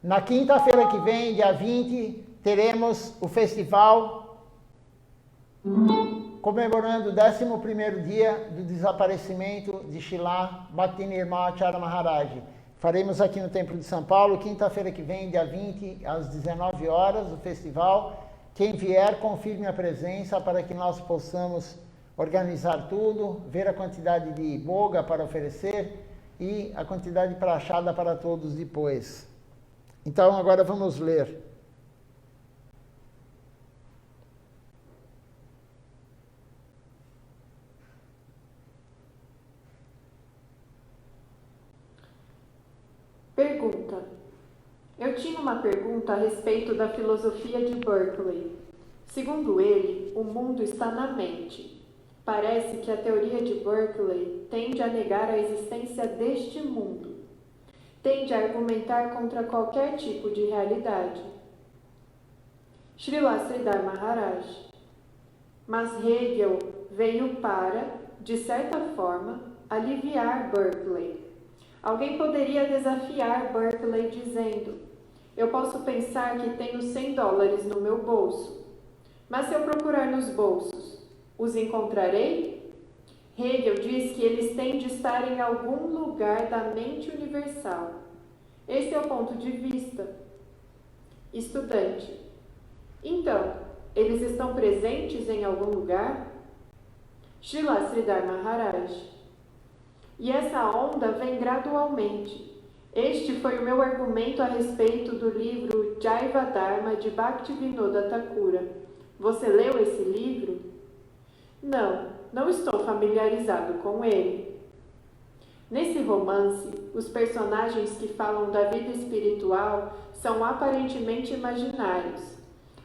Na quinta-feira que vem, dia 20, teremos o festival comemorando o 11º dia do desaparecimento de Srila Bhaktinirmal Acharya Maharaj. Faremos aqui no Templo de São Paulo, quinta-feira que vem, dia 20, às 19 horas, o festival. Quem vier, confirme a presença para que nós possamos organizar tudo, ver a quantidade de boga para oferecer e a quantidade de prachada para todos depois. Então, agora vamos ler. Pergunta. Eu tinha uma pergunta a respeito da filosofia de Berkeley. Segundo ele, o mundo está na mente. Parece que a teoria de Berkeley tende a negar a existência deste mundo. Tende a argumentar contra qualquer tipo de realidade. Srila Sridhar Maharaj. Mas Hegel veio para, de certa forma, aliviar Berkeley. Alguém poderia desafiar Berkeley dizendo: eu posso pensar que tenho $100 no meu bolso, mas se eu procurar nos bolsos, os encontrarei? Hegel diz que eles têm de estar em algum lugar da mente universal. Esse é o ponto de vista. Estudante. Então, eles estão presentes em algum lugar? Srila Sridhar Maharaj. E essa onda vem gradualmente. Este foi o meu argumento a respeito do livro Jaiva Dharma de Bhaktivinoda Thakura. Você leu esse livro? Não estou familiarizado com ele. Nesse romance, os personagens que falam da vida espiritual são aparentemente imaginários.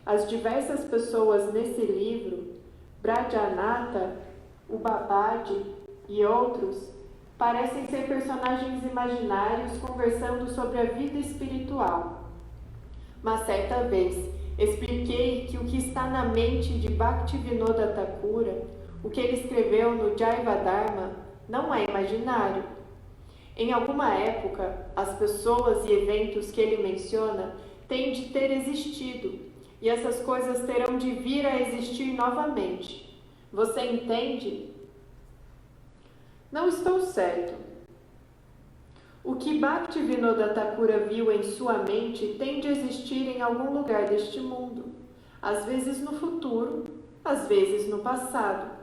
As diversas pessoas nesse livro, Brajanatha, o Babadi e outros, parecem ser personagens imaginários conversando sobre a vida espiritual. Mas certa vez, expliquei que o que está na mente de Bhaktivinoda Thakura, o que ele escreveu no Jaiva Dharma, não é imaginário. Em alguma época, as pessoas e eventos que ele menciona têm de ter existido, e essas coisas terão de vir a existir novamente. Você entende? Não estou certo. O que Bhaktivinoda Thakura viu em sua mente tem de existir em algum lugar deste mundo, às vezes no futuro, às vezes no passado.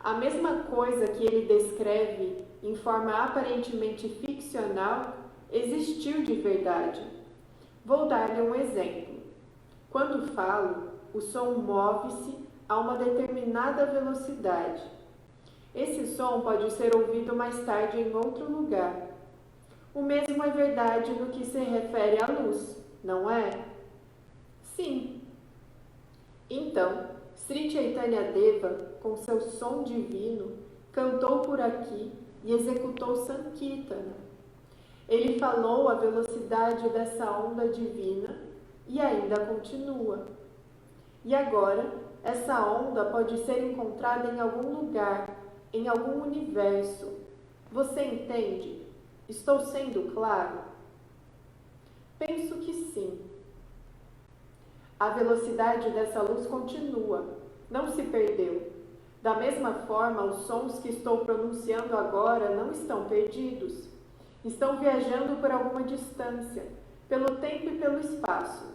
A mesma coisa que ele descreve em forma aparentemente ficcional existiu de verdade. Vou dar-lhe um exemplo. Quando falo, o som move-se a uma determinada velocidade. Esse som pode ser ouvido mais tarde em outro lugar. O mesmo é verdade no que se refere à luz, não é? Sim. Então, Sri Chaitanya Deva, com seu som divino, cantou por aqui e executou Sankirtana. Ele falou a velocidade dessa onda divina e ainda continua. E agora, essa onda pode ser encontrada em algum lugar, em algum universo. Você entende? Estou sendo claro? Penso que sim. A velocidade dessa luz continua, não se perdeu. Da mesma forma, os sons que estou pronunciando agora não estão perdidos. Estão viajando por alguma distância, pelo tempo e pelo espaço.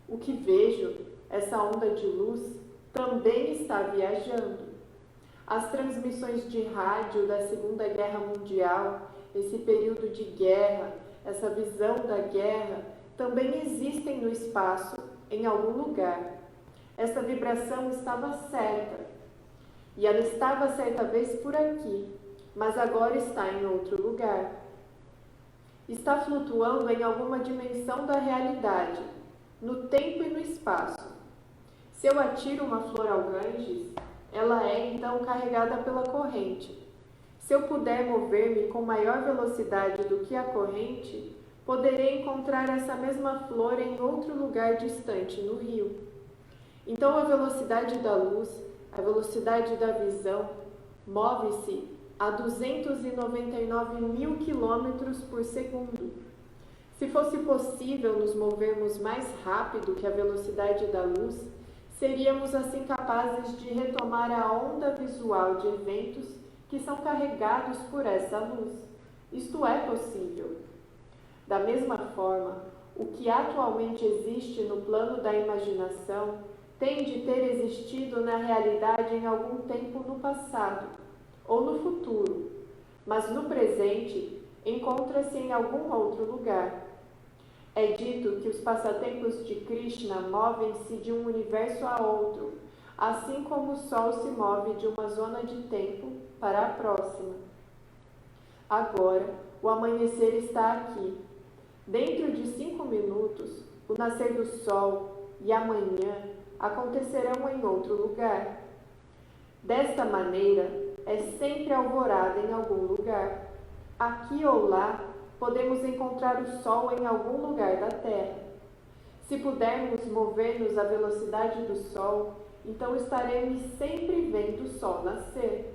O que vejo, essa onda de luz, também está viajando. As transmissões de rádio da Segunda Guerra Mundial, esse período de guerra, essa visão da guerra, também existem no espaço, em algum lugar. Essa vibração estava certa. E ela estava certa vez por aqui, mas agora está em outro lugar. Está flutuando em alguma dimensão da realidade, no tempo e no espaço. Se eu atiro uma flor ao Ganges, ela é então carregada pela corrente. Se eu puder mover-me com maior velocidade do que a corrente, poderei encontrar essa mesma flor em outro lugar distante, no rio. Então a velocidade da luz, a velocidade da visão, move-se a 299 mil quilômetros por segundo. Se fosse possível nos movermos mais rápido que a velocidade da luz, seríamos assim capazes de retomar a onda visual de eventos que são carregados por essa luz. Isto é possível. Da mesma forma, o que atualmente existe no plano da imaginação tem de ter existido na realidade em algum tempo no passado ou no futuro, mas no presente encontra-se em algum outro lugar. É dito que os passatempos de Krishna movem-se de um universo a outro, assim como o Sol se move de uma zona de tempo para a próxima. Agora, o amanhecer está aqui. Dentro de 5 minutos, o nascer do Sol e amanhã acontecerão em outro lugar. Desta maneira, é sempre alvorada em algum lugar. Aqui ou lá, podemos encontrar o Sol em algum lugar da Terra. Se pudermos mover-nos à velocidade do Sol, então estaremos sempre vendo o Sol nascer.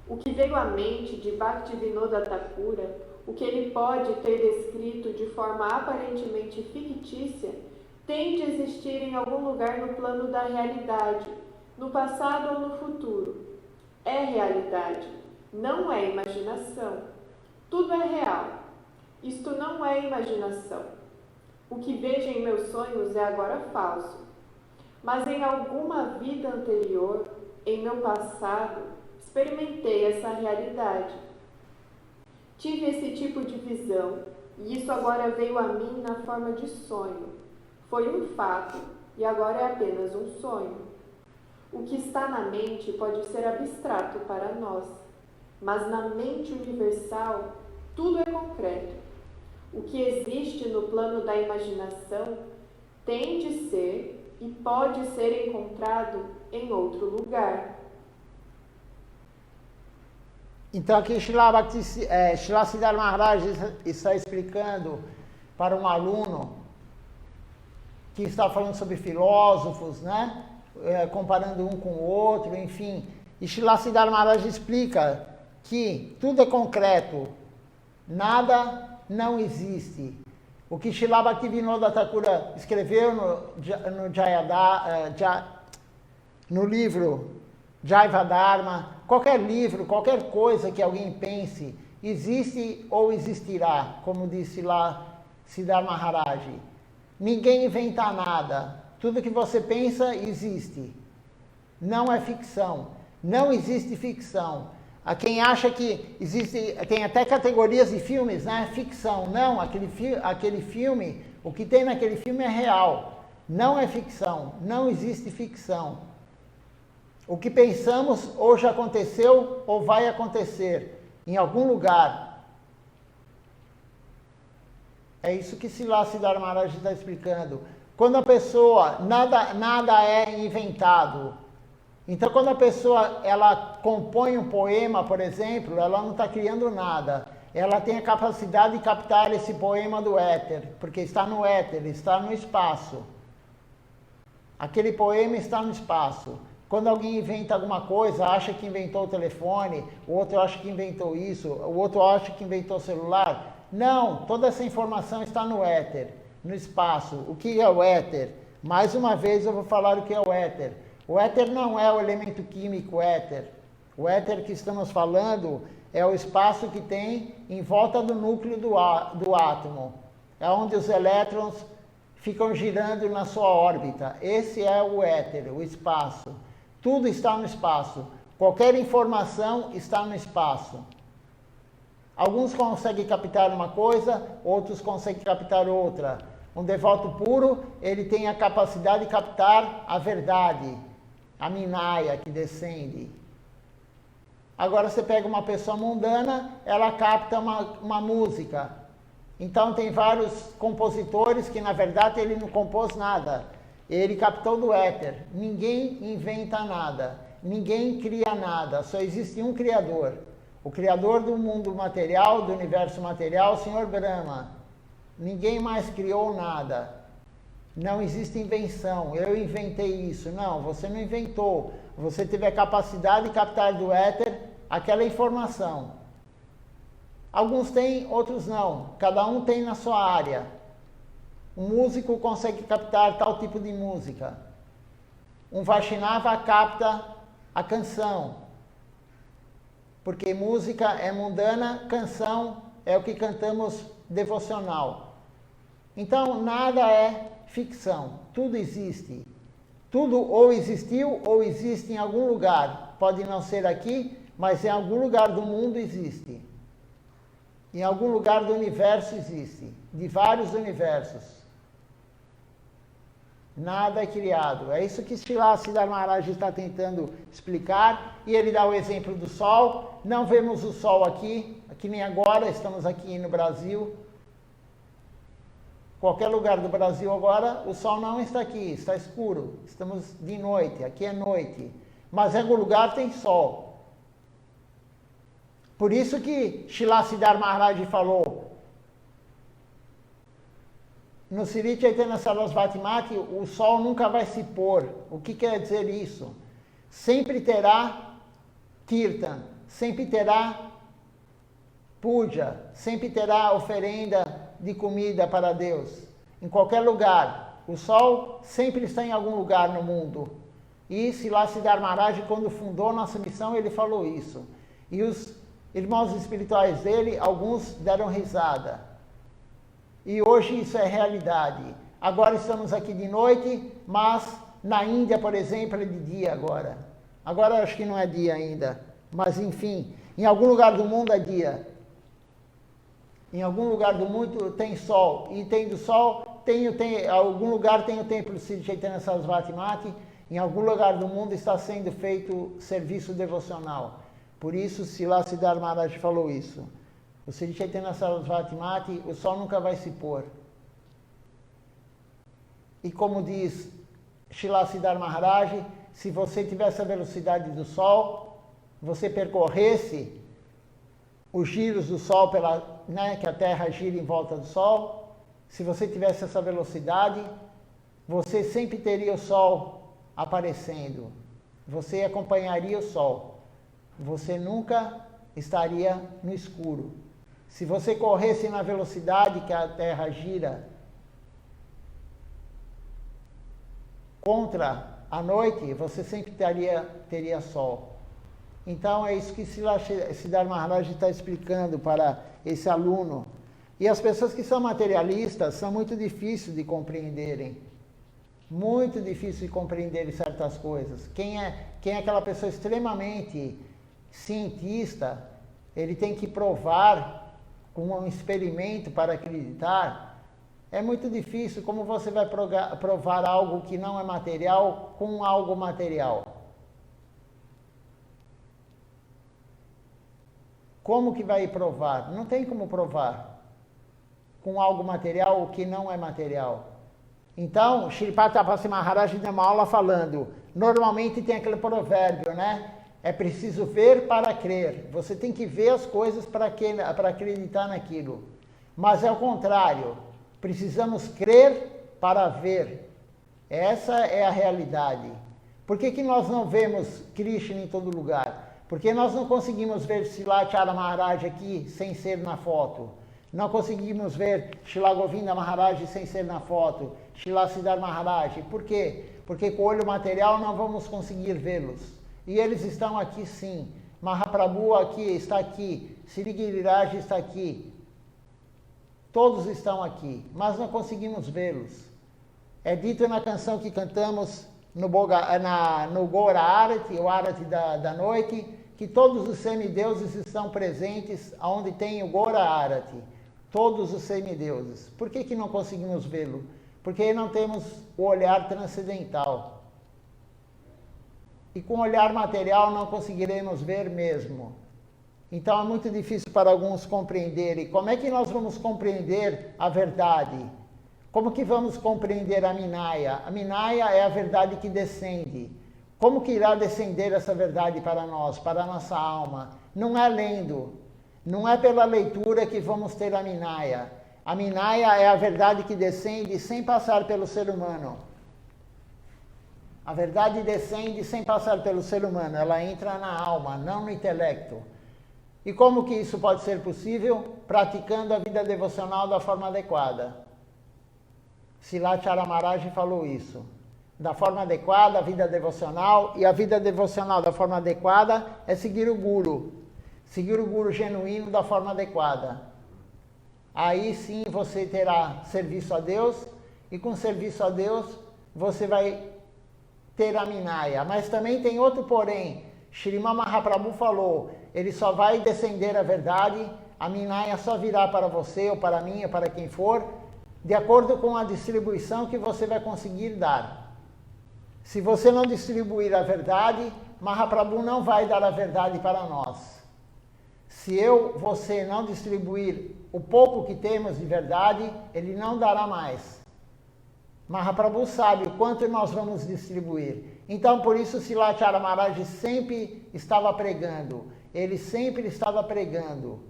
O que veio à mente de Bhaktivinoda Thakura, o que ele pode ter descrito de forma aparentemente fictícia, tem de existir em algum lugar no plano da realidade, no passado ou no futuro. É realidade, não é imaginação. Tudo é real. Isto não é imaginação. O que vejo em meus sonhos é agora falso. Mas em alguma vida anterior, em meu passado, experimentei essa realidade. Tive esse tipo de visão, e isso agora veio a mim na forma de sonho. Foi um fato, e agora é apenas um sonho. O que está na mente pode ser abstrato para nós, mas na mente universal, tudo é concreto. O que existe no plano da imaginação tem de ser e pode ser encontrado em outro lugar. Então aqui Srila Siddhartha Maharaj está explicando para um aluno que está falando sobre filósofos, né? Comparando um com o outro, enfim. E Srila Siddhartha Maharaj explica que tudo é concreto, nada não existe. O que Srila Bhaktivinoda Thakura escreveu no livro Jaiva Dharma, qualquer livro, qualquer coisa que alguém pense, existe ou existirá, como disse lá Siddhartha Maharaj. Ninguém inventa nada. Tudo que você pensa existe. Não é ficção. Não existe ficção. Há quem acha que existe, tem até categorias de filmes, né? Ficção. Não, aquele filme, o que tem naquele filme é real. Não é ficção. Não existe ficção. O que pensamos ou já aconteceu ou vai acontecer em algum lugar. É isso que Siddhartha Maharaj está explicando. Quando a pessoa, nada é inventado. Então, quando a pessoa ela compõe um poema, por exemplo, ela não está criando nada. Ela tem a capacidade de captar esse poema do éter, porque está no éter, está no espaço. Aquele poema está no espaço. Quando alguém inventa alguma coisa, acha que inventou o telefone, o outro acha que inventou isso, o outro acha que inventou o celular. Não, toda essa informação está no éter, no espaço. O que é o éter? Mais uma vez eu vou falar o que é o éter. O éter não é o elemento químico éter. O éter que estamos falando é o espaço que tem em volta do núcleo do átomo. É onde os elétrons ficam girando na sua órbita. Esse é o éter, o espaço. Tudo está no espaço. Qualquer informação está no espaço. Alguns conseguem captar uma coisa, outros conseguem captar outra. Um devoto puro, ele tem a capacidade de captar a verdade, a minaia que descende. Agora você pega uma pessoa mundana, ela capta uma música. Então tem vários compositores que na verdade ele não compôs nada. Ele captou do éter. Ninguém inventa nada. Ninguém cria nada. Só existe um Criador. O Criador do mundo material, do universo material, o Senhor Brahma. Ninguém mais criou nada. Não existe invenção. Eu inventei isso. Não, você não inventou. Você teve a capacidade de captar do éter aquela informação. Alguns têm, outros não. Cada um tem na sua área. Um músico consegue captar tal tipo de música. Um Vaishnava capta a canção. Porque música é mundana, canção é o que cantamos devocional. Então, nada é ficção. Tudo existe. Tudo ou existiu ou existe em algum lugar. Pode não ser aqui, mas em algum lugar do mundo existe. Em algum lugar do universo existe. De vários universos. Nada é criado. É isso que Srila Siddhar Maharaj está tentando explicar. E ele dá o exemplo do Sol. Não vemos o Sol aqui, que nem agora, estamos aqui no Brasil. Qualquer lugar do Brasil agora, o Sol não está aqui, está escuro. Estamos de noite, aqui é noite. Mas em algum lugar tem Sol. Por isso que Srila Siddhar Maharaj falou, no Sri Chaitanya Sarasvati Mati, o sol nunca vai se pôr. O que quer dizer isso? Sempre terá kirtan, sempre terá puja, sempre terá oferenda de comida para Deus. Em qualquer lugar. O sol sempre está em algum lugar no mundo. E Srila Siddhar Maharaj, quando fundou nossa missão, ele falou isso. E os irmãos espirituais dele, alguns deram risada. E hoje isso é realidade. Agora estamos aqui de noite, mas na Índia, por exemplo, é de dia agora. Agora acho que não é dia ainda. Mas enfim, em algum lugar do mundo é dia. Em algum lugar do mundo tem sol. E tem do sol, algum lugar tem o templo Sri Chaitanya Sarasvati Mati. Em algum lugar do mundo está sendo feito serviço devocional. Por isso, Srila Siddhar Maharaj falou isso. O Sri Chaitanya Sarasvati Mati, o sol nunca vai se pôr. E como diz Srila Siddhar Maharaj, se você tivesse a velocidade do sol, você percorresse os giros do sol, que a Terra gira em volta do sol, se você tivesse essa velocidade, você sempre teria o sol aparecendo. Você acompanharia o sol. Você nunca estaria no escuro. Se você corresse na velocidade que a Terra gira contra a noite, você sempre teria sol. Então é isso que Siddhar Maharaj está explicando para esse aluno. E as pessoas que são materialistas são muito difíceis de compreenderem. Muito difícil de compreenderem certas coisas. Quem é aquela pessoa extremamente cientista, ele tem que provar com um experimento para acreditar. É muito difícil. Como você vai provar algo que não é material com algo material? Como que vai provar? Não tem como provar com algo material o que não é material. Então, Shripad Tapasi Maharaj deu uma aula falando, normalmente tem aquele provérbio, né? É preciso ver para crer. Você tem que ver as coisas para acreditar naquilo. Mas é o contrário. Precisamos crer para ver. Essa é a realidade. Por que nós não vemos Krishna em todo lugar? Porque nós não conseguimos ver Srila Chara Maharaj aqui sem ser na foto. Não conseguimos ver Srila Govinda Maharaj sem ser na foto. Srila Siddhar Maharaj. Por quê? Porque com o olho material não vamos conseguir vê-los. E eles estão aqui sim. Mahaprabhu está aqui. Sri Giriraj está aqui. Todos estão aqui, mas não conseguimos vê-los. É dito na canção que cantamos no Gora Arati, o Arati da noite, que todos os semideuses estão presentes onde tem o Gora Arati. Todos os semideuses. Por que não conseguimos vê-lo? Porque não temos o olhar transcendental. E com o olhar material não conseguiremos ver mesmo. Então é muito difícil para alguns compreenderem. Como é que nós vamos compreender a verdade? Como que vamos compreender a Minaya? A Minaya é a verdade que descende. Como que irá descender essa verdade para nós, para a nossa alma? Não é lendo. Não é pela leitura que vamos ter a Minaya. A Minaya é a verdade que descende sem passar pelo ser humano. A verdade descende sem passar pelo ser humano. Ela entra na alma, não no intelecto. E como que isso pode ser possível? Praticando a vida devocional da forma adequada. Srila Charan Maharaj falou isso. Da forma adequada, a vida devocional. E a vida devocional da forma adequada é seguir o Guru. Seguir o Guru genuíno da forma adequada. Aí sim você terá serviço a Deus. E com serviço a Deus, você vai ter a Minaya. Mas também tem outro porém. Srimad Mahaprabhu falou, ele só vai descender a verdade, a Minaya só virá para você, ou para mim, ou para quem for, de acordo com a distribuição que você vai conseguir dar. Se você não distribuir a verdade, Mahaprabhu não vai dar a verdade para nós. Se você não distribuir o pouco que temos de verdade, ele não dará mais. Mahaprabhu sabe o quanto nós vamos distribuir. Então, por isso, Srila Charan Maharaj sempre estava pregando. Ele sempre estava pregando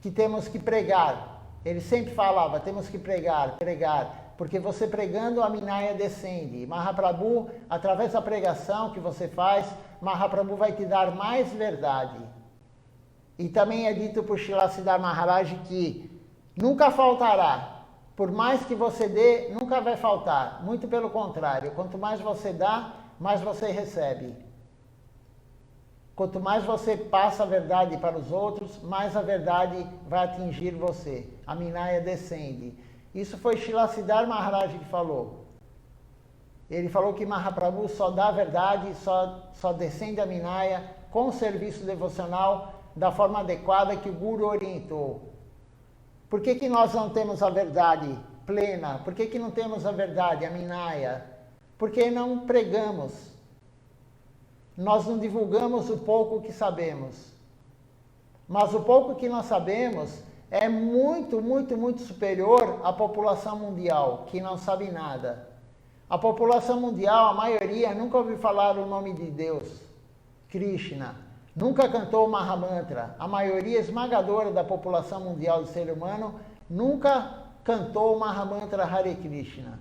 que temos que pregar. Ele sempre falava, temos que pregar, pregar. Porque você pregando, a Minaya descende. Mahaprabhu, através da pregação que você faz, Mahaprabhu vai te dar mais verdade. E também é dito por Srila Siddhar Maharaj que nunca faltará. Por mais que você dê, nunca vai faltar. Muito pelo contrário. Quanto mais você dá, mais você recebe. Quanto mais você passa a verdade para os outros, mais a verdade vai atingir você. A Minaya descende. Isso foi Srila Siddhar Maharaj que falou. Ele falou que Mahaprabhu só dá a verdade, só descende a Minaya com o serviço devocional da forma adequada que o Guru orientou. Por que nós não temos a verdade plena? Por que não temos a verdade, a Minaya? Porque não pregamos. Nós não divulgamos o pouco que sabemos. Mas o pouco que nós sabemos é muito, muito, muito superior à população mundial, que não sabe nada. A população mundial, a maioria, nunca ouviu falar o nome de Deus, Krishna. Nunca cantou o Mahamantra. A maioria esmagadora da população mundial do ser humano nunca cantou o Mahamantra Hare Krishna.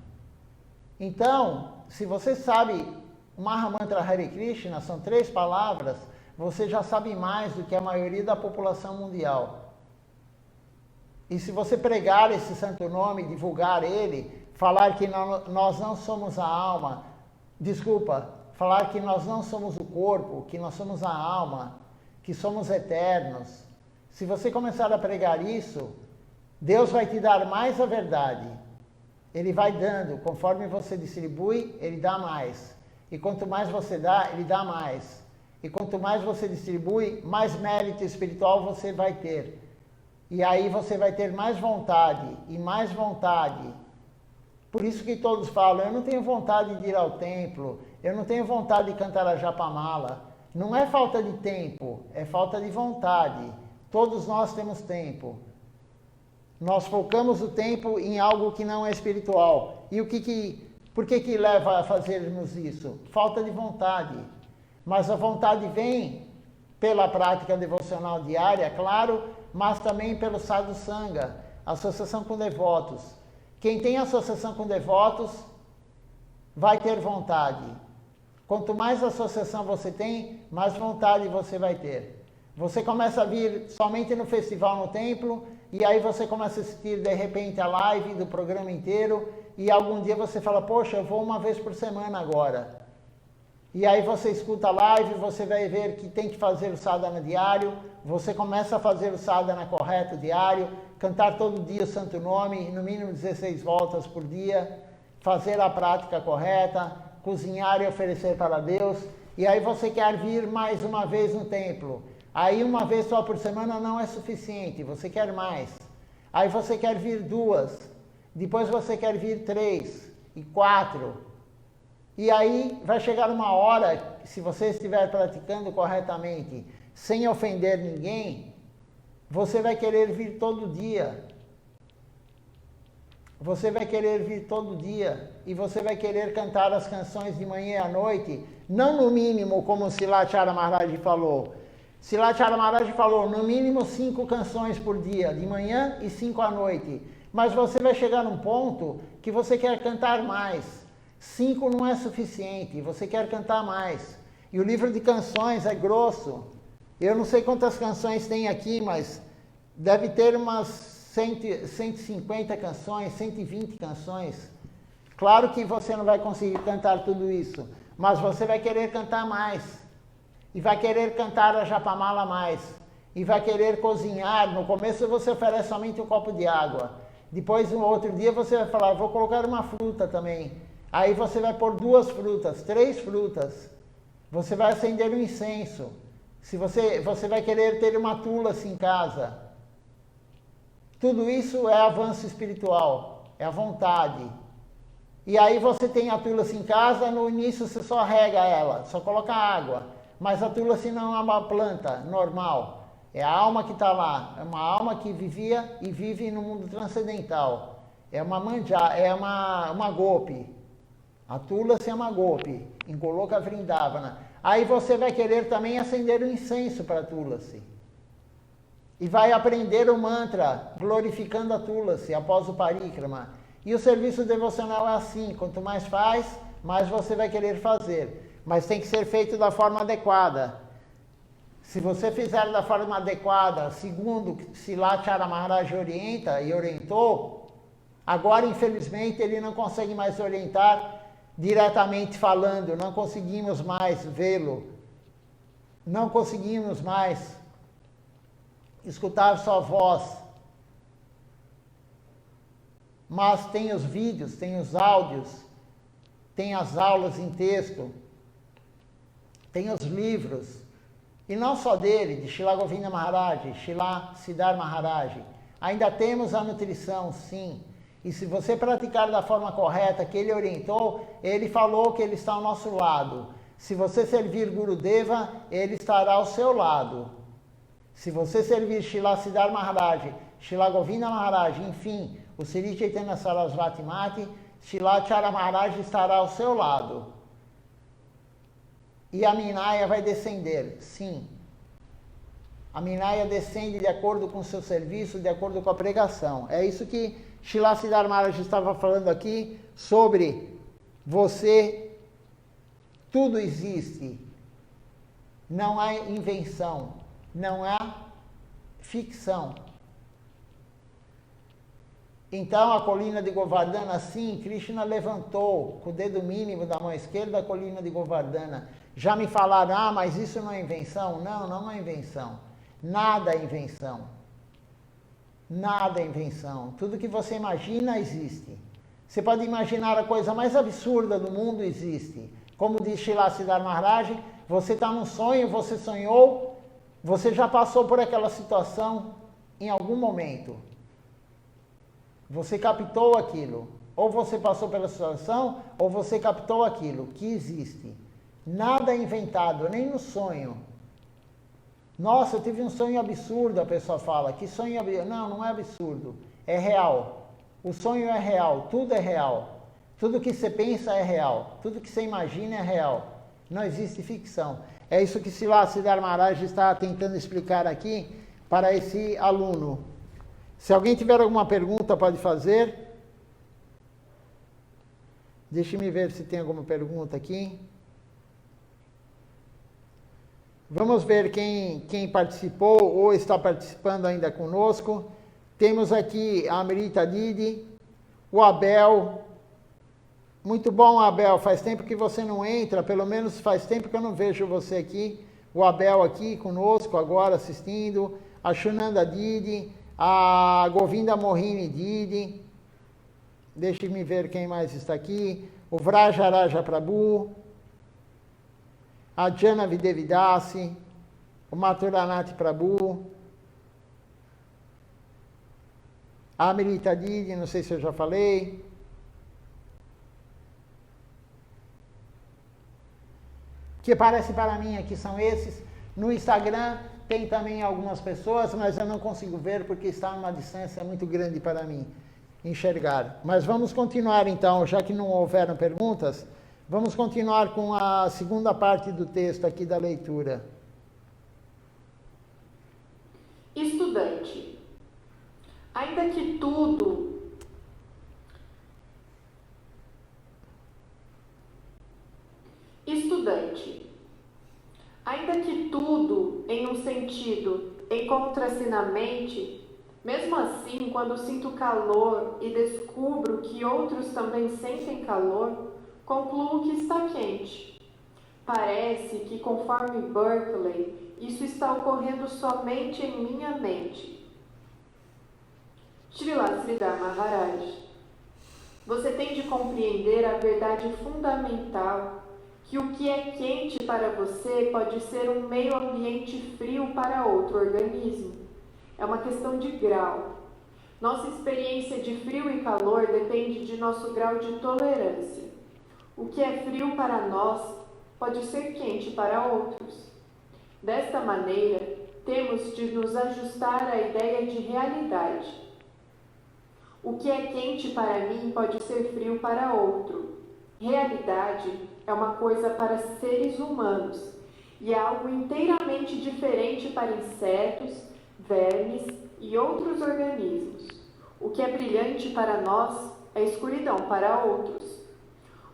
Então, se você sabe o Mahamantra Hare Krishna, são 3 palavras, você já sabe mais do que a maioria da população mundial. E se você pregar esse santo nome, divulgar ele, falar que nós não somos a alma, falar que nós não somos o corpo, que nós somos a alma, que somos eternos. Se você começar a pregar isso, Deus vai te dar mais a verdade. Ele vai dando, conforme você distribui, Ele dá mais. E quanto mais você dá, Ele dá mais. E quanto mais você distribui, mais mérito espiritual você vai ter. E aí você vai ter mais vontade, e mais vontade. Por isso que todos falam, eu não tenho vontade de ir ao templo, eu não tenho vontade de cantar a Japamala. Não é falta de tempo, é falta de vontade. Todos nós temos tempo. Nós focamos o tempo em algo que não é espiritual. E por que leva a fazermos isso? Falta de vontade. Mas a vontade vem pela prática devocional diária, claro, mas também pelo Sadhu Sangha, associação com devotos. Quem tem associação com devotos vai ter vontade. Quanto mais associação você tem, mais vontade você vai ter. Você começa a vir somente no festival, no templo, e aí você começa a assistir de repente a live do programa inteiro, e algum dia você fala, poxa, eu vou uma vez por semana agora. E aí você escuta a live, você vai ver que tem que fazer o sadhana diário, você começa a fazer o sadhana correto diário, cantar todo dia o santo nome, no mínimo 16 voltas por dia, fazer a prática correta, cozinhar e oferecer para Deus, e aí você quer vir mais uma vez no templo. Aí uma vez só por semana não é suficiente, você quer mais. Aí você quer vir 2, depois você quer vir 3 e 4. E aí vai chegar uma hora, se você estiver praticando corretamente, sem ofender ninguém, você vai querer vir todo dia. Você vai querer vir todo dia e você vai querer cantar as canções de manhã e à noite, não no mínimo, como Srila Charan Maharaj falou. Srila Charan Maharaj falou, no mínimo 5 canções por dia, de manhã e 5 à noite. Mas você vai chegar num ponto que você quer cantar mais. 5 não é suficiente, você quer cantar mais. E o livro de canções é grosso. Eu não sei quantas canções tem aqui, mas deve ter umas 150 canções, 120 canções. Claro que você não vai conseguir cantar tudo isso, mas você vai querer cantar mais. E vai querer cantar a Japamala mais. E vai querer cozinhar. No começo você oferece somente um copo de água. Depois, no outro dia, você vai falar, vou colocar uma fruta também. Aí você vai pôr 2 frutas, 3 frutas. Você vai acender um incenso. Se você vai querer ter uma tula-se em casa. Tudo isso é avanço espiritual, é a vontade. E aí você tem a tula-se em casa, no início você só rega ela, só coloca água. Mas a tula-se não é uma planta normal, é a alma que está lá. É uma alma que vivia e vive no mundo transcendental. É uma manjá, é uma gopi. A tula-se é uma gopi, em Goloka Vrindavana. Aí você vai querer também acender o incenso para a tula-se. E vai aprender o mantra, glorificando a tula-se após o parikrama. E o serviço devocional é assim, quanto mais faz, mais você vai querer fazer. Mas tem que ser feito da forma adequada. Se você fizer da forma adequada, segundo Silachara Maharaj orienta e orientou, agora infelizmente ele não consegue mais orientar diretamente falando, não conseguimos mais vê-lo, não conseguimos mais escutar sua voz. Mas tem os vídeos, tem os áudios, tem as aulas em texto, tem os livros, e não só dele, de Srila Govinda Maharaj, Srila Siddhar Maharaj. Ainda temos a nutrição, sim. E se você praticar da forma correta que ele orientou, ele falou que ele está ao nosso lado. Se você servir Gurudeva, ele estará ao seu lado. Se você servir Srila Siddhar Maharaj, Srila Govinda Maharaj, enfim, o Sri Chaitanya Sarasvati Mati, Shilachara Maharaj estará ao seu lado. E a Minaya vai descender, sim. A Minaya descende de acordo com o seu serviço, de acordo com a pregação. É isso que Srila Siddhar Maharaj estava falando aqui sobre você. Tudo existe. Não há invenção. Não há ficção. Então a colina de Govardhana, sim, Krishna levantou com o dedo mínimo da mão esquerda a colina de Govardhana. Já me falaram, mas isso não é invenção? Não, não é invenção. Nada é invenção. Nada é invenção. Tudo que você imagina existe. Você pode imaginar a coisa mais absurda do mundo, existe. Como diz Srila Siddhar Maharaj, você está num sonho, você sonhou, você já passou por aquela situação em algum momento. Você captou aquilo. Ou você passou pela situação, ou você captou aquilo que existe. Nada é inventado, nem no sonho. Nossa, eu tive um sonho absurdo, a pessoa fala. Que sonho absurdo? Não, não é absurdo. É real. O sonho é real, tudo é real. Tudo que você pensa é real. Tudo que você imagina é real. Não existe ficção. É isso que Srila Siddhar Maharaj está tentando explicar aqui para esse aluno. Se alguém tiver alguma pergunta, pode fazer. Deixe-me ver se tem alguma pergunta aqui. Vamos ver quem participou ou está participando ainda conosco. Temos aqui a Amrita Didi, o Abel. Muito bom, Abel. Faz tempo que você não entra, pelo menos faz tempo que eu não vejo você aqui. O Abel aqui conosco agora assistindo. A Shunanda Didi, a Govinda Mohini Didi. Deixe-me ver quem mais está aqui. O Vrajaraja Prabhu. A Jana Videvidasi. O Mathuranati Prabhu. A Amrita Didi, não sei se eu já falei. Que parece para mim aqui são esses. No Instagram tem também algumas pessoas, mas eu não consigo ver porque está numa distância muito grande para mim enxergar. Mas vamos continuar então, já que não houveram perguntas, vamos continuar com a segunda parte do texto aqui da leitura. Estudante, ainda que tudo Ainda que tudo, em um sentido, encontra-se na mente, mesmo assim, quando sinto calor e descubro que outros também sentem calor, concluo que está quente. Parece que, conforme Berkeley, isso está ocorrendo somente em minha mente. Srila Sridhar Maharaj, você tem de compreender a verdade fundamental que o que é quente para você pode ser um meio ambiente frio para outro organismo. É uma questão de grau. Nossa experiência de frio e calor depende de nosso grau de tolerância. O que é frio para nós pode ser quente para outros. Desta maneira, temos de nos ajustar à ideia de realidade. O que é quente para mim pode ser frio para outro. Realidade é uma coisa para seres humanos e é algo inteiramente diferente para insetos, vermes e outros organismos. O que é brilhante para nós é escuridão para outros.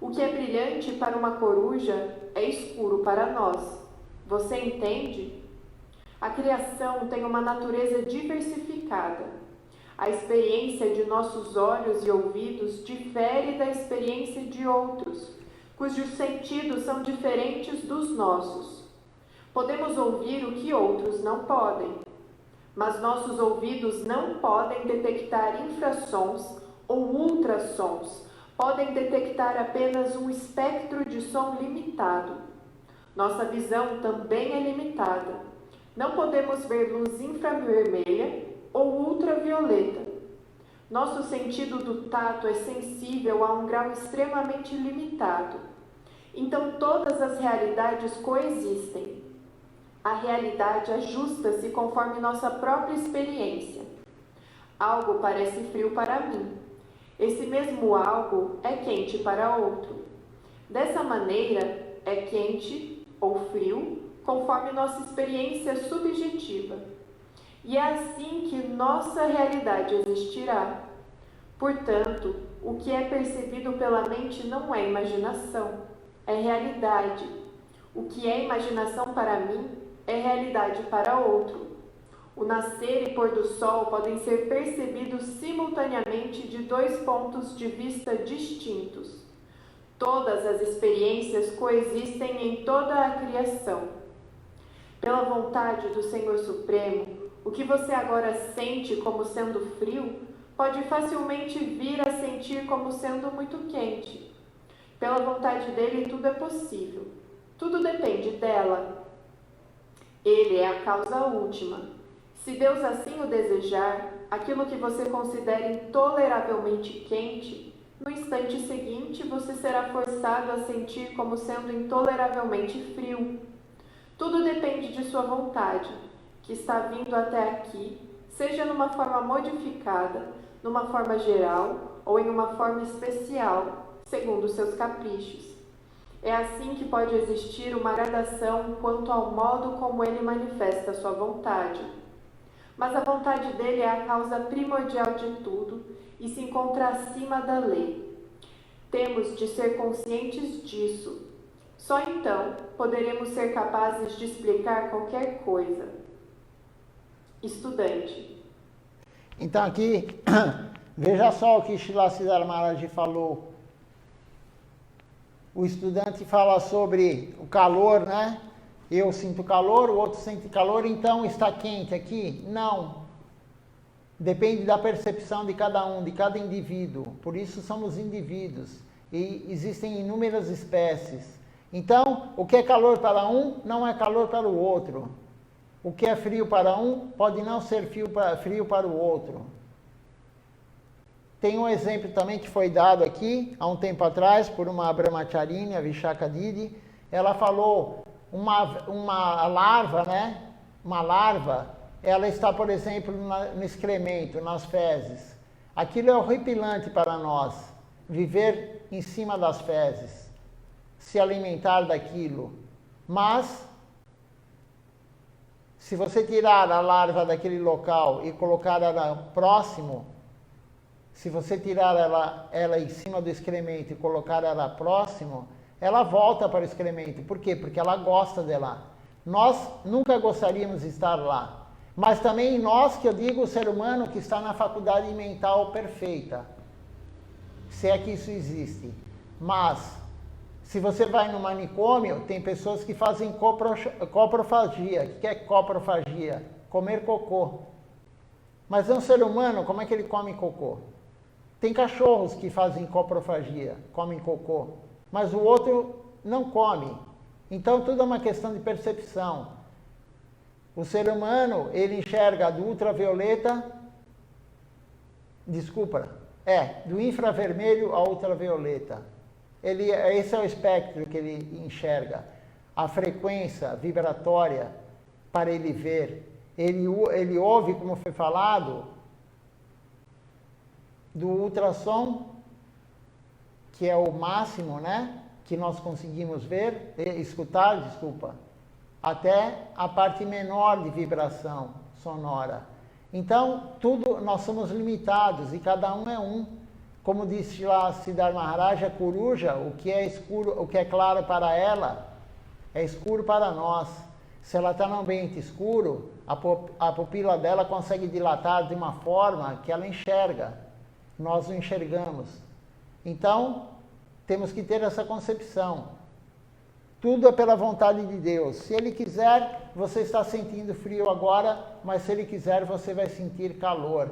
O que é brilhante para uma coruja é escuro para nós. Você entende? A criação tem uma natureza diversificada. A experiência de nossos olhos e ouvidos difere da experiência de outros, cujos sentidos são diferentes dos nossos. Podemos ouvir o que outros não podem, mas nossos ouvidos não podem detectar infrassons ou ultrassons, podem detectar apenas um espectro de som limitado. Nossa visão também é limitada. Não podemos ver luz infravermelha ou ultravioleta. Nosso sentido do tato é sensível a um grau extremamente limitado. Então todas as realidades coexistem. A realidade ajusta-se conforme nossa própria experiência. Algo parece frio para mim. Esse mesmo algo é quente para outro. Dessa maneira, é quente ou frio conforme nossa experiência subjetiva. E é assim que nossa realidade existirá. Portanto, o que é percebido pela mente não é imaginação, é realidade. O que é imaginação para mim é realidade para outro. O nascer e pôr do sol podem ser percebidos simultaneamente de dois pontos de vista distintos. Todas as experiências coexistem em toda a criação. Pela vontade do Senhor Supremo, o que você agora sente como sendo frio, pode facilmente vir a sentir como sendo muito quente. Pela vontade dele, tudo é possível. Tudo depende dela. Ele é a causa última. Se Deus assim o desejar, aquilo que você considera intoleravelmente quente, no instante seguinte você será forçado a sentir como sendo intoleravelmente frio. Tudo depende de sua vontade, que está vindo até aqui, seja numa forma modificada, numa forma geral ou em uma forma especial, segundo seus caprichos. É assim que pode existir uma gradação quanto ao modo como ele manifesta sua vontade. Mas a vontade dele é a causa primordial de tudo e se encontra acima da lei. Temos de ser conscientes disso. Só então poderemos ser capazes de explicar qualquer coisa. Estudante. Então aqui, veja só o que Srila Sridhar Maharaj falou. O estudante fala sobre o calor, né? Eu sinto calor, o outro sente calor, então está quente aqui? Não. Depende da percepção de cada um, de cada indivíduo. Por isso somos indivíduos. E existem inúmeras espécies. Então, o que é calor para um, não é calor para o outro. O que é frio para um, pode não ser frio para o outro. Tem um exemplo também que foi dado aqui, há um tempo atrás, por uma Brahmacharini, a Vishaka Didi. Ela falou, uma larva, né? Uma larva, ela está, por exemplo, no excremento, nas fezes. Aquilo é horripilante para nós, viver em cima das fezes, se alimentar daquilo. Mas, se você tirar a larva daquele local e colocar ela próximo, se você tirar ela em cima do excremento e colocar ela próximo, ela volta para o excremento. Por quê? Porque ela gosta dela. Nós nunca gostaríamos de estar lá. Mas também nós, que eu digo, o ser humano que está na faculdade mental perfeita. Se é que isso existe. Mas, se você vai no manicômio, tem pessoas que fazem coprofagia. O que é coprofagia? Comer cocô. Mas é um ser humano, como é que ele come cocô? Tem cachorros que fazem coprofagia, comem cocô. Mas o outro não come. Então, tudo é uma questão de percepção. O ser humano, ele enxerga do ultravioleta, do infravermelho ao ultravioleta. Esse é o espectro que ele enxerga. A frequência vibratória para ele ver. Ele ouve, como foi falado, do ultrassom, que é o máximo, né? Que nós conseguimos ver, escutar, até a parte menor de vibração sonora. Então, nós somos limitados e cada um é um. Como disse lá Siddhartha Maharaj, a coruja, o que é escuro, o que é claro para ela, é escuro para nós. Se ela está num ambiente escuro, a pupila dela consegue dilatar de uma forma que ela enxerga. Nós não enxergamos. Então, temos que ter essa concepção. Tudo é pela vontade de Deus. Se Ele quiser, você está sentindo frio agora, mas se Ele quiser, você vai sentir calor.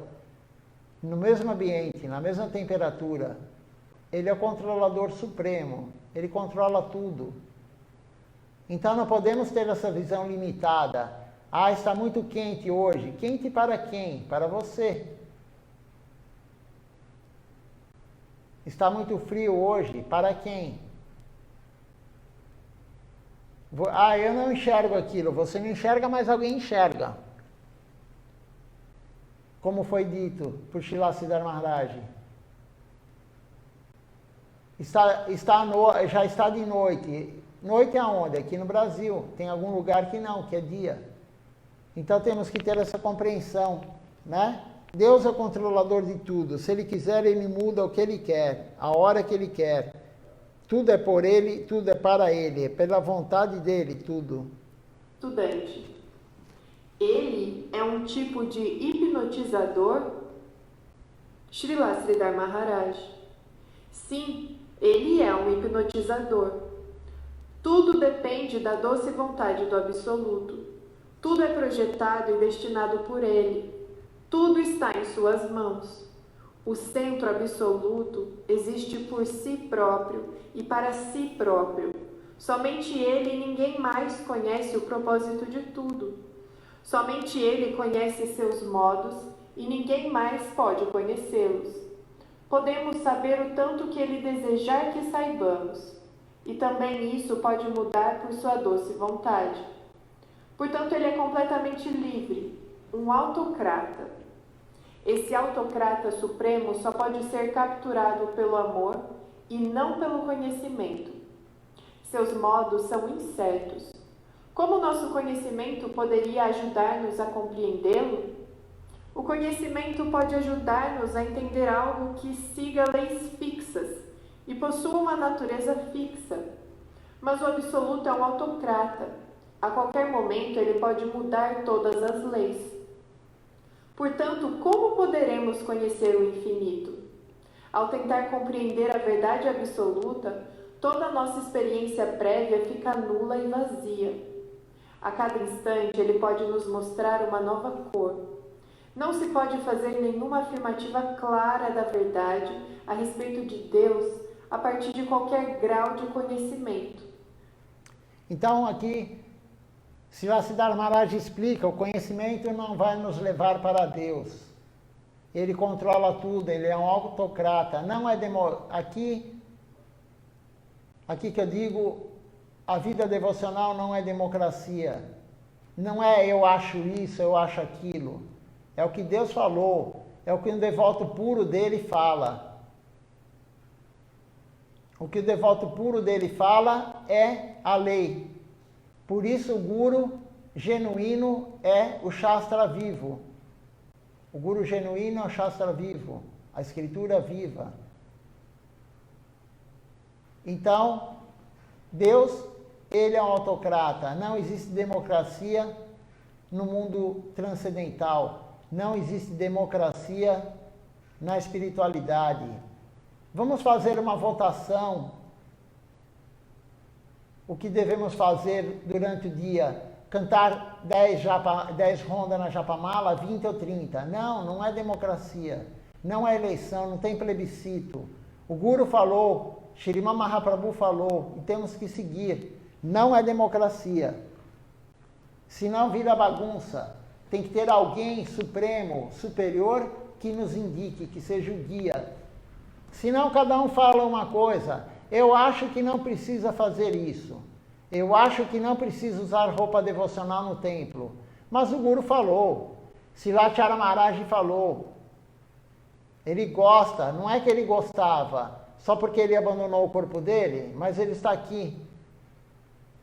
No mesmo ambiente, na mesma temperatura. Ele é o controlador supremo. Ele controla tudo. Então não podemos ter essa visão limitada. Está muito quente hoje. Quente para quem? Para você. Está muito frio hoje. Para quem? Eu não enxergo aquilo. Você não enxerga, mas alguém enxerga. Como foi dito por Srila Siddhartha Maharaj. Já está de noite. Noite aonde? Aqui no Brasil. Tem algum lugar que não, que é dia. Então temos que ter essa compreensão, né? Deus é o controlador de tudo. Se Ele quiser, Ele muda o que Ele quer, a hora que Ele quer. Tudo é por Ele, tudo é para Ele, é pela vontade dEle, tudo. Estudante, ele é um tipo de hipnotizador? Srila Sridhar Maharaj. Sim, ele é um hipnotizador. Tudo depende da doce vontade do Absoluto. Tudo é projetado e destinado por Ele. Tudo está em suas mãos. O centro absoluto existe por si próprio e para si próprio. Somente Ele e ninguém mais conhece o propósito de tudo. Somente Ele conhece seus modos e ninguém mais pode conhecê-los. Podemos saber o tanto que Ele desejar que saibamos, e também isso pode mudar por sua doce vontade. Portanto, Ele é completamente livre, um autocrata. Esse autocrata supremo só pode ser capturado pelo amor e não pelo conhecimento. Seus modos são incertos. Como nosso conhecimento poderia ajudar-nos a compreendê-lo? O conhecimento pode ajudar-nos a entender algo que siga leis fixas e possua uma natureza fixa. Mas o Absoluto é um autocrata. A qualquer momento ele pode mudar todas as leis. Portanto, como poderemos conhecer o infinito? Ao tentar compreender a verdade absoluta, toda a nossa experiência prévia fica nula e vazia. A cada instante, ele pode nos mostrar uma nova cor. Não se pode fazer nenhuma afirmativa clara da verdade a respeito de Deus a partir de qualquer grau de conhecimento. Então, aqui, Siddhartha Maharaj explica, o conhecimento não vai nos levar para Deus. Ele controla tudo, ele é um autocrata. Não é aqui que eu digo, a vida devocional não é democracia. Não é eu acho isso, eu acho aquilo. É o que Deus falou, é o que um devoto puro dele fala. O que o devoto puro dele fala é a lei. Por isso o Guru genuíno é o Shastra vivo. O Guru genuíno é o Shastra vivo, a escritura viva. Então, Deus, ele é um autocrata. Não existe democracia no mundo transcendental. Não existe democracia na espiritualidade. Vamos fazer uma votação. O que devemos fazer durante o dia? Cantar 10 rondas na Japamala, 20 ou 30. Não é democracia. Não é eleição, não tem plebiscito. O Guru falou, Shriman Mahaprabhu falou, e temos que seguir. Não é democracia. Senão vira bagunça. Tem que ter alguém supremo, superior, que nos indique, que seja o guia. Senão cada um fala uma coisa. Eu acho que não precisa fazer isso. Eu acho que não precisa usar roupa devocional no templo. Mas o Guru falou. Srila Maharaj falou. Ele gosta, não é que ele gostava, só porque ele abandonou o corpo dele, mas ele está aqui.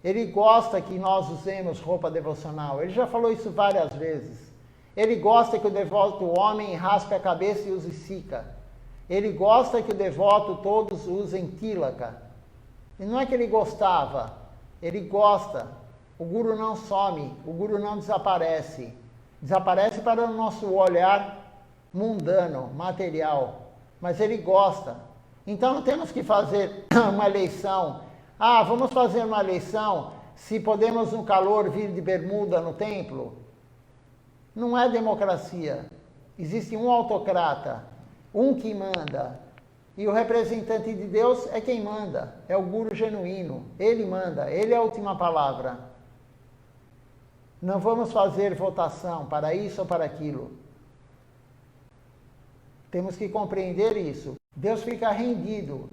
Ele gosta que nós usemos roupa devocional. Ele já falou isso várias vezes. Ele gosta que o devoto homem raspe a cabeça e use sica. Ele gosta que o devoto todos usem tilaka. E não é que ele gostava, ele gosta. O Guru não some, o Guru não desaparece. Desaparece para o nosso olhar mundano, material. Mas ele gosta. Então não temos que fazer uma eleição. Vamos fazer uma eleição se podemos no calor vir de bermuda no templo. Não é democracia. Existe um autocrata, um que manda. E o representante de Deus é quem manda. É o Guru genuíno. Ele manda, ele é a última palavra. Não vamos fazer votação para isso ou para aquilo. Temos que compreender isso. Deus fica rendido.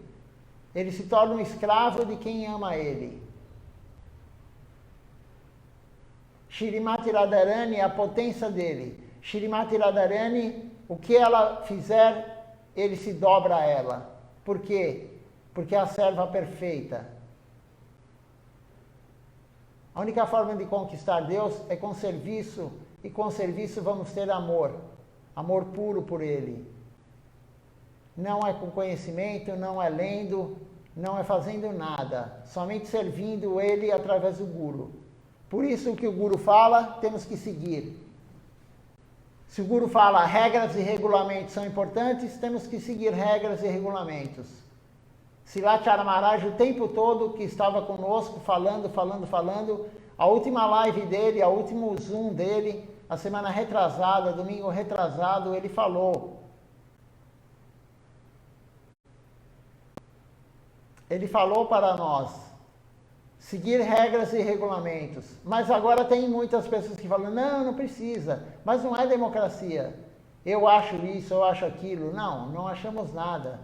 Ele se torna um escravo de quem ama ele. Shrimati Radharani é a potência dele. Shrimati Radharani, o que ela fizer, ele se dobra a ela. Por quê? Porque é a serva perfeita. A única forma de conquistar Deus é com serviço, e com serviço vamos ter amor. Amor puro por Ele. Não é com conhecimento, não é lendo, não é fazendo nada. Somente servindo Ele através do Guru. Por isso que o Guru fala, temos que seguir. Se o Guru fala regras e regulamentos são importantes, temos que seguir regras e regulamentos. Srila Maharaj o tempo todo que estava conosco, falando, a última live dele, o último Zoom dele, a semana retrasada, domingo retrasado, ele falou. Ele falou para nós seguir regras e regulamentos. Mas agora tem muitas pessoas que falam, não precisa. Mas não é democracia. Eu acho isso, eu acho aquilo. Não achamos nada.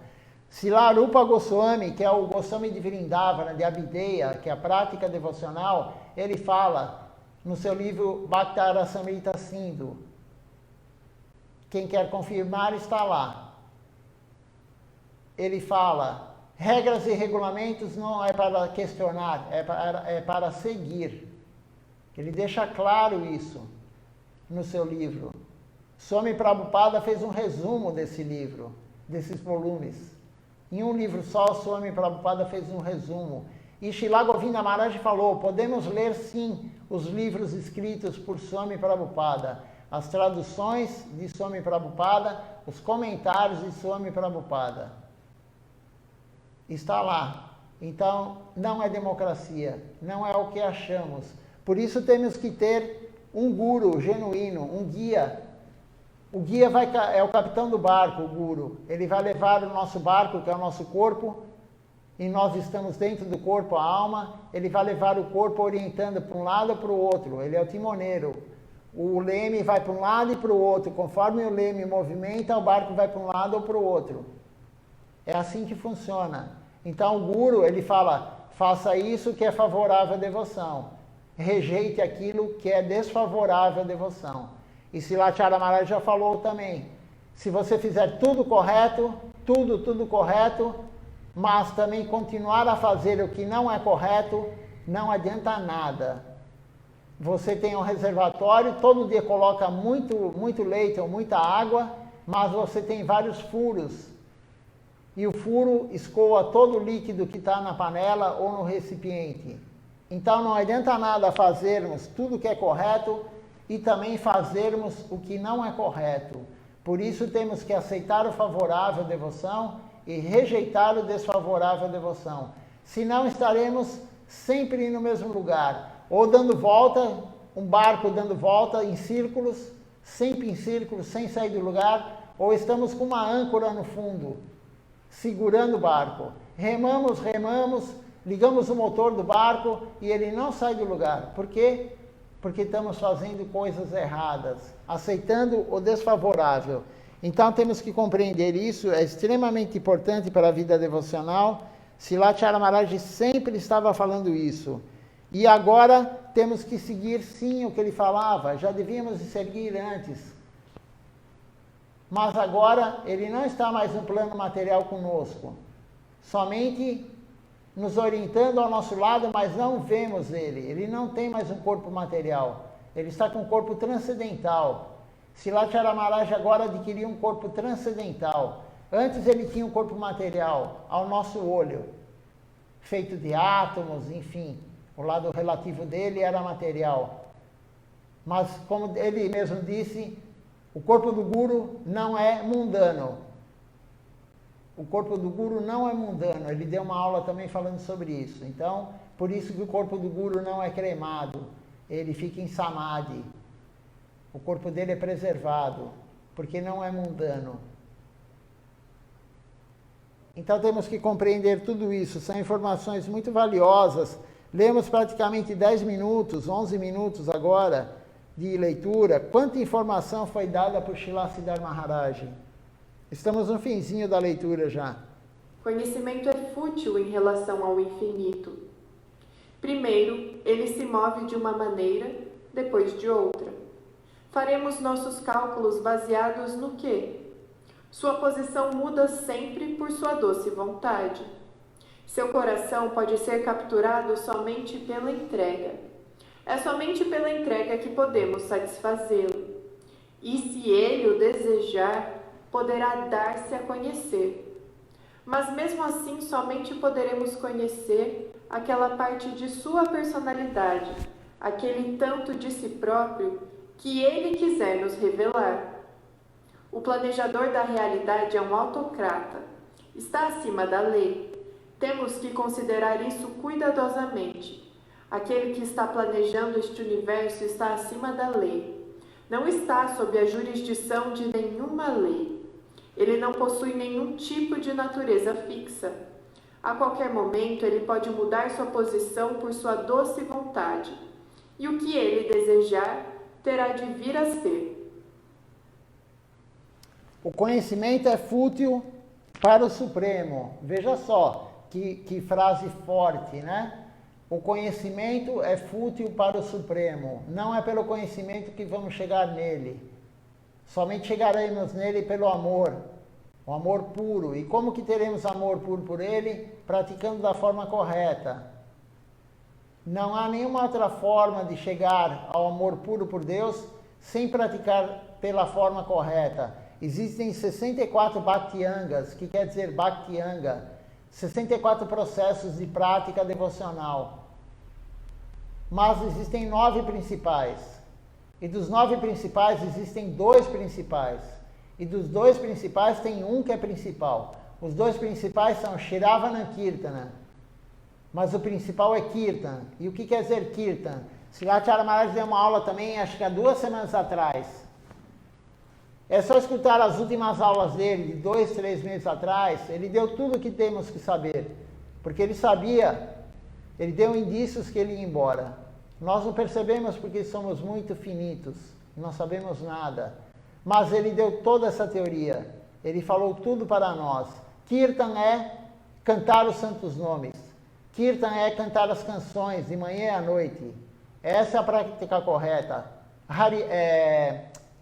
Srila Rupa Goswami, que é o Goswami de Vrindavana, de Abhideya, que é a prática devocional, ele fala no seu livro Bhaktarasamrita Sindhu. Quem quer confirmar está lá. Ele fala... Regras e regulamentos não é para questionar, é para seguir. Ele deixa claro isso no seu livro. Swami Prabhupada fez um resumo desse livro, desses volumes. Em um livro só, Swami Prabhupada fez um resumo. E Srila Govinda Maharaj falou, podemos ler sim os livros escritos por Swami Prabhupada, as traduções de Swami Prabhupada, os comentários de Swami Prabhupada. Está lá. Então, não é democracia, não é o que achamos. Por isso temos que ter um guru genuíno, um guia. O guia é o capitão do barco, o guru. Ele vai levar o nosso barco, que é o nosso corpo, e nós estamos dentro do corpo, a alma. Ele vai levar o corpo orientando para um lado ou para o outro. Ele é o timoneiro. O leme vai para um lado e para o outro. Conforme o leme movimenta, o barco vai para um lado ou para o outro. É assim que funciona. Então o Guru, ele fala, faça isso que é favorável à devoção. Rejeite aquilo que é desfavorável à devoção. E Srila Maharaj já falou também. Se você fizer tudo correto, tudo correto, mas também continuar a fazer o que não é correto, não adianta nada. Você tem um reservatório, todo dia coloca muito leite ou muita água, mas você tem vários furos. E o furo escoa todo o líquido que está na panela ou no recipiente. Então não adianta nada fazermos tudo o que é correto e também fazermos o que não é correto. Por isso temos que aceitar o favorável devoção e rejeitar o desfavorável devoção. Senão estaremos sempre no mesmo lugar, ou dando volta, um barco dando volta em círculos, sempre em círculos, sem sair do lugar, ou estamos com uma âncora no fundo, segurando o barco. Remamos, ligamos o motor do barco e ele não sai do lugar. Por quê? Porque estamos fazendo coisas erradas, aceitando o desfavorável. Então temos que compreender isso, é extremamente importante para a vida devocional. Srila Maharaj sempre estava falando isso. E agora temos que seguir sim o que ele falava, já devíamos seguir antes. Mas agora ele não está mais no plano material conosco, somente nos orientando ao nosso lado, mas não vemos ele. Ele não tem mais um corpo material, ele está com um corpo transcendental. Srila Maharaj agora adquiriu um corpo transcendental. Antes ele tinha um corpo material, ao nosso olho, feito de átomos, enfim. O lado relativo dele era material. Mas, como ele mesmo disse, o corpo do Guru não é mundano. O corpo do Guru não é mundano. Ele deu uma aula também falando sobre isso. Então, por isso que o corpo do Guru não é cremado. Ele fica em samadhi. O corpo dele é preservado, porque não é mundano. Então temos que compreender tudo isso. São informações muito valiosas. Lemos praticamente 10 minutos, 11 minutos agora de leitura. Quanta informação foi dada por Srila Siddhar Maharaj. Estamos no finzinho da leitura já. Conhecimento é fútil em relação ao infinito. Primeiro, ele se move de uma maneira, depois de outra. Faremos nossos cálculos baseados no quê? Sua posição muda sempre por sua doce vontade. Seu coração pode ser capturado somente pela entrega. É somente pela entrega que podemos satisfazê-lo. E se ele o desejar, poderá dar-se a conhecer. Mas mesmo assim, somente poderemos conhecer aquela parte de sua personalidade, aquele tanto de si próprio que ele quiser nos revelar. O planejador da realidade é um autocrata. Está acima da lei. Temos que considerar isso cuidadosamente. Aquele que está planejando este universo está acima da lei. Não está sob a jurisdição de nenhuma lei. Ele não possui nenhum tipo de natureza fixa. A qualquer momento ele pode mudar sua posição por sua doce vontade. E o que ele desejar terá de vir a ser. O conhecimento é fútil para o Supremo. Veja só, que frase forte, né? O conhecimento é fútil para o Supremo. Não é pelo conhecimento que vamos chegar nele. Somente chegaremos nele pelo amor. O amor puro. E como que teremos amor puro por ele? Praticando da forma correta. Não há nenhuma outra forma de chegar ao amor puro por Deus sem praticar pela forma correta. Existem 64 Bhakti-yangas, que quer dizer Bhakti-yanga, 64 processos de prática devocional. Mas existem 9 principais. E dos 9 principais existem 2 principais. E dos 2 principais tem um que é principal. Os 2 principais são Shravana e Kirtana. Mas o principal é Kirtan. E o que quer dizer Kirtan? Srila Maharaj deu uma aula também, acho que há 2 semanas atrás. É só escutar as últimas aulas dele, de 2, 3 meses atrás. Ele deu tudo o que temos que saber. Porque ele sabia, ele deu indícios que ele ia embora. Nós não percebemos porque somos muito finitos, não sabemos nada. Mas ele deu toda essa teoria. Ele falou tudo para nós. Kirtan é cantar os santos nomes. Kirtan é cantar as canções de manhã e à noite. Essa é a prática correta.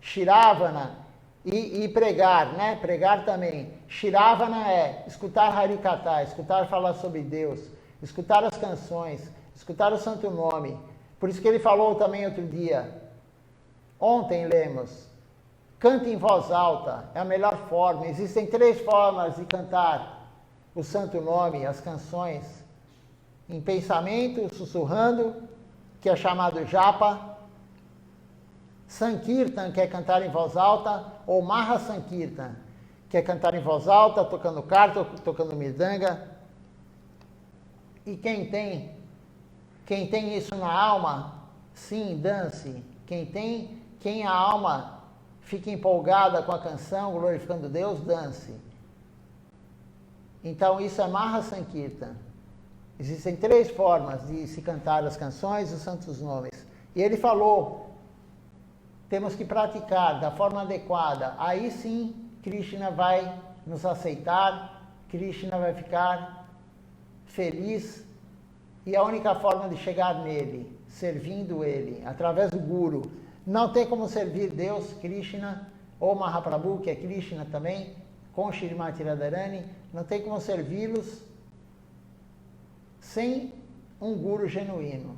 Shravana e pregar, né? Pregar também. Shravana é escutar Harikatha, escutar falar sobre Deus, escutar as canções, escutar o santo nome. Por isso que ele falou também outro dia. Ontem lemos. Cante em voz alta, é a melhor forma. Existem 3 formas de cantar o santo nome, as canções. em pensamento, sussurrando, que é chamado japa, Sankirtan, que é cantar em voz alta, ou Maha Sankirtan, que é cantar em voz alta, tocando karta, tocando mirdanga. E quem tem isso na alma, sim, dance. Quem a alma fica empolgada com a canção, glorificando Deus, dance. Então isso é Maha Sankirtan. Existem 3 formas de se cantar as canções e os santos nomes. E ele falou, temos que praticar da forma adequada. Aí sim, Krishna vai nos aceitar, Krishna vai ficar feliz. E a única forma de chegar nele, servindo ele, através do Guru. Não tem como servir Deus, Krishna, ou Mahaprabhu, que é Krishna também, com Shrimati Radharani, não tem como servi-los sem um Guru genuíno.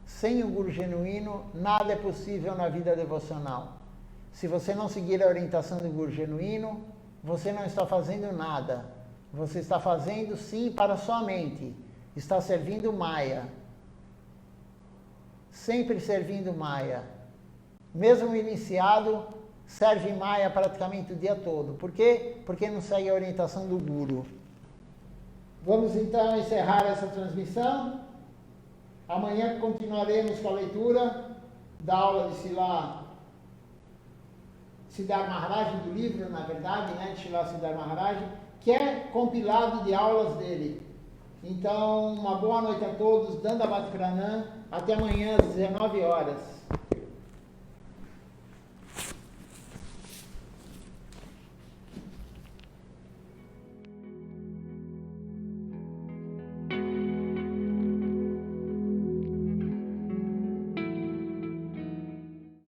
Sem um Guru genuíno, nada é possível na vida devocional. Se você não seguir a orientação do Guru genuíno, você não está fazendo nada. Você está fazendo sim para a sua mente. Está servindo Maya. Sempre servindo Maya. Mesmo iniciado, serve Maya praticamente o dia todo. Por quê? Porque não segue a orientação do Guru. Vamos então encerrar essa transmissão. Amanhã continuaremos com a leitura da aula de Siddhar Maharaj, do livro, na verdade, né, de Srila Siddhar Maharaj, que é compilado de aulas dele. Então, uma boa noite a todos, Dandavati Pranam, até amanhã às 19 horas.